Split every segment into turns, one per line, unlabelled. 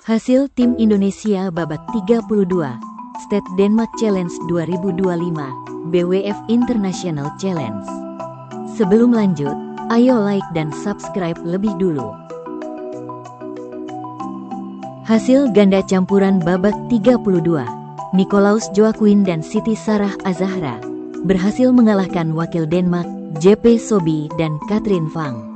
Hasil tim Indonesia babak 32, State Denmark Challenge 2025, BWF International Challenge. Sebelum lanjut, ayo like dan subscribe lebih dulu. Hasil ganda campuran babak 32, Nicolaus Joaquin dan Siti Sarah Azahra berhasil mengalahkan wakil Denmark, JP Sobi dan Katrin Fang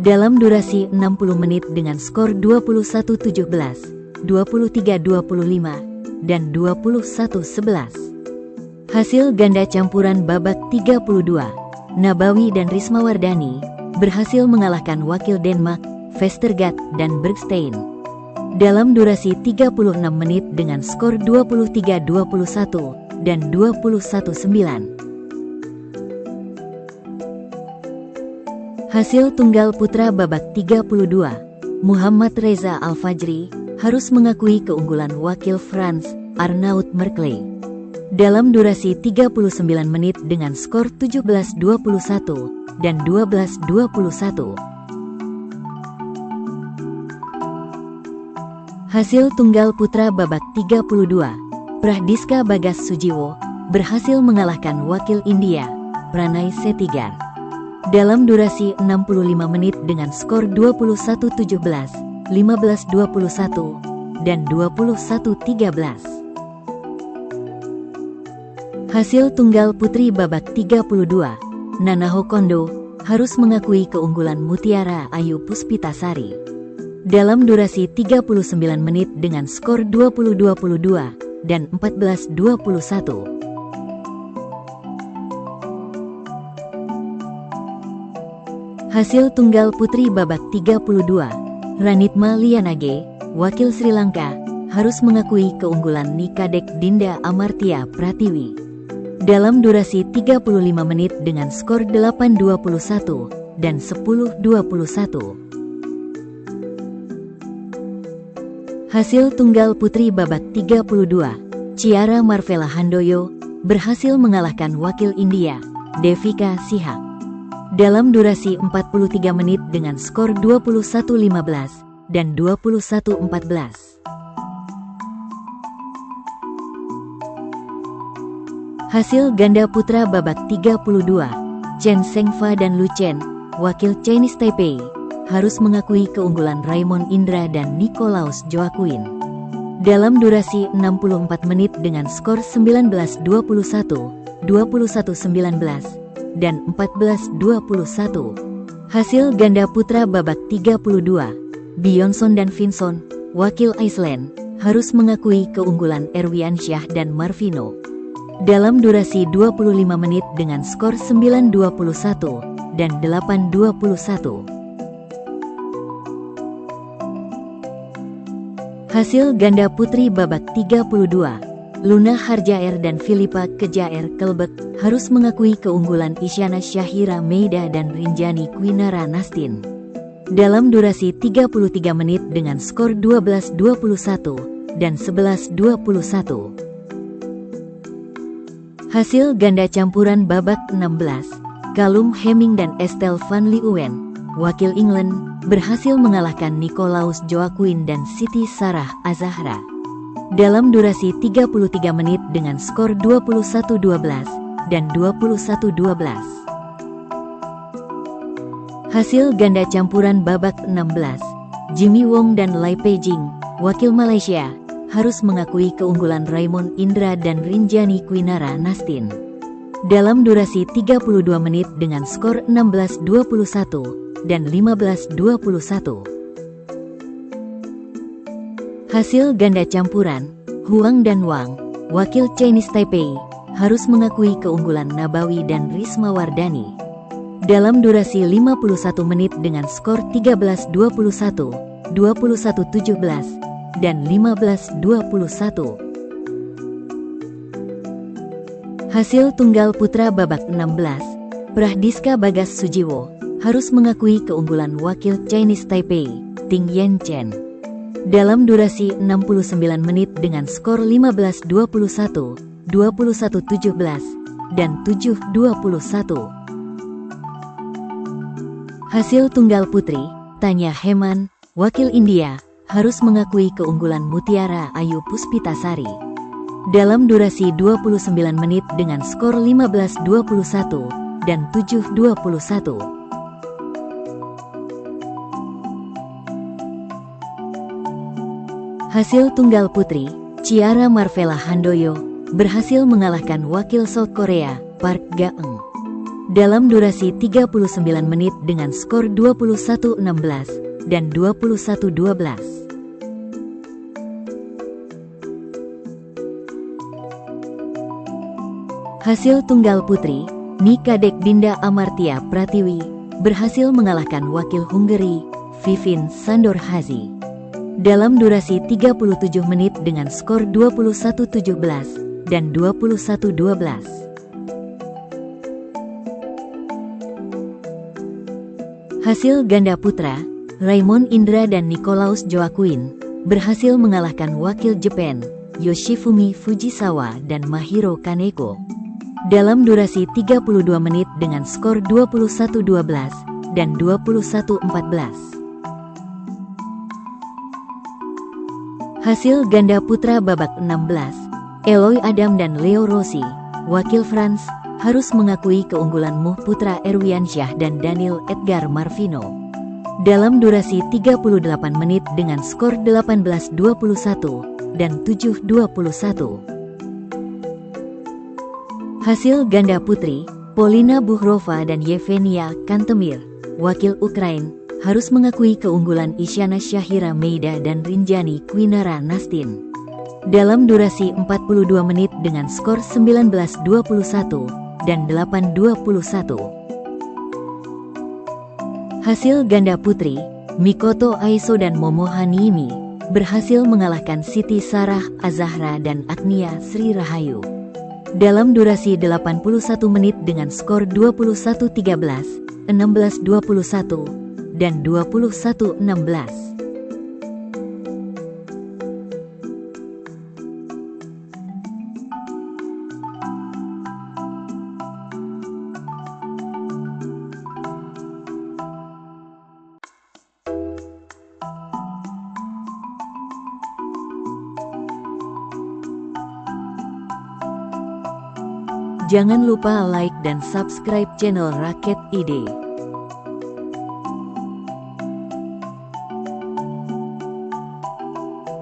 dalam durasi 60 menit dengan skor 21-17, 23-25, dan 21-11. Hasil ganda campuran babak 32, Nabawi dan Rismawardani berhasil mengalahkan wakil Denmark, Vestergaard dan Bergstein dalam durasi 36 menit dengan skor 23-21 dan 21-9. Hasil tunggal putra babak 32, Muhammad Reza Al-Fajri harus mengakui keunggulan wakil France, Arnaud Merkley dalam durasi 39 menit dengan skor 17-21 dan 12-21. Hasil tunggal putra babak 32, Prahdiska Bagas Sujiwo berhasil mengalahkan wakil India, Pranay Settigar dalam durasi 65 menit dengan skor 21-17, 15-21, dan 21-13. Hasil tunggal putri babak 32, Nanaho Kondo harus mengakui keunggulan Mutiara Ayu Puspitasari dalam durasi 39 menit dengan skor 20-22 dan 14-21. Hasil tunggal putri babak 32, Ranitma Lianage, wakil Sri Lanka, harus mengakui keunggulan Nikadek Dinda Amartya Pratiwi dalam durasi 35 menit dengan skor 8-21 dan 10-21. Hasil tunggal putri babak 32, Chiara Marvella Handoyo berhasil mengalahkan wakil India, Devika Sihak dalam durasi 43 menit dengan skor 21-15 dan 21-14. Hasil ganda putra babak 32, Chen Zhengfa dan Lu Chen, wakil Chinese Taipei, harus mengakui keunggulan Raymond Indra dan Nicolaus Joaquin dalam durasi 64 menit dengan skor 19-21, 21-19, dan 14-21. Hasil ganda putra babak 32, Bjornsson dan Finnsson, wakil Iceland, harus mengakui keunggulan Erwiansyah dan Marvino dalam durasi 25 menit dengan skor 9-21 dan 8-21. Hasil ganda putri babak 32, Luna Harjaer dan Philippa Kejaer Kelbek harus mengakui keunggulan Isyana Syahira Meida dan Rinjani Kwinara Nastin dalam durasi 33 menit dengan skor 12-21 dan 11-21. Hasil ganda campuran babak 16, Callum Hemming dan Estelle van Leeuwen, wakil England, berhasil mengalahkan Nicolaus Joaquin dan Siti Sarah Azahra dalam durasi 33 menit dengan skor 21-12 dan 21-12. Hasil ganda campuran babak 16, Jimmy Wong dan Lai Peijing, wakil Malaysia, harus mengakui keunggulan Raymond Indra dan Rinjani Kwinara Nastin dalam durasi 32 menit dengan skor 16-21 dan 15-21. Hasil ganda campuran, Huang dan Wang, wakil Chinese Taipei, harus mengakui keunggulan Nabawi dan Rismawardani dalam durasi 51 menit dengan skor 13-21, 21-17, dan 15-21. Hasil tunggal putra babak 16, Prahdiska Bagas Sujiwo harus mengakui keunggulan wakil Chinese Taipei, Ting Yanchen dalam durasi 69 menit dengan skor 15-21, 21-17, dan 7-21. Hasil tunggal putri, Tanya Heman, wakil India, harus mengakui keunggulan Mutiara Ayu Puspitasari. Dalam durasi 29 menit dengan skor 15-21 dan 7-21. Hasil tunggal putri, Ciara Marvella Handoyo berhasil mengalahkan wakil South Korea, Park Ga-eung, dalam durasi 39 menit dengan skor 21-16 dan 21-12. Hasil tunggal putri, Nikadek Dinda Amartya Pratiwi berhasil mengalahkan wakil Hungary, Vivin Sandorhazy, dalam durasi 37 menit dengan skor 21-17 dan 21-12. Hasil ganda putra, Raymond Indra dan Nicolaus Joaquin berhasil mengalahkan wakil Jepang, Yoshifumi Fujisawa dan Mahiro Kaneko, dalam durasi 32 menit dengan skor 21-12 dan 21-14. Hasil ganda putra babak 16, Eloy Adam dan Leo Rossi, wakil France, harus mengakui keunggulan Muh Putra Erwiansyah dan Daniel Edgar Marvino, dalam durasi 38 menit dengan skor 18-21 dan 7-21. Hasil ganda putri, Polina Buhrova dan Yevgenia Kantemir, wakil Ukraina, harus mengakui keunggulan Isyana Shahira Meida dan Rinjani Kwinara Nastin, dalam durasi 42 menit dengan skor 19-21 dan 8-21. Hasil ganda putri, Mikoto Aiso dan Momo Haniimi berhasil mengalahkan Siti Sarah Azahra dan Agnia Sri Rahayu, dalam durasi 81 menit dengan skor 21-13, 16-21, dan 21-16. Jangan lupa like dan subscribe channel Raket ID.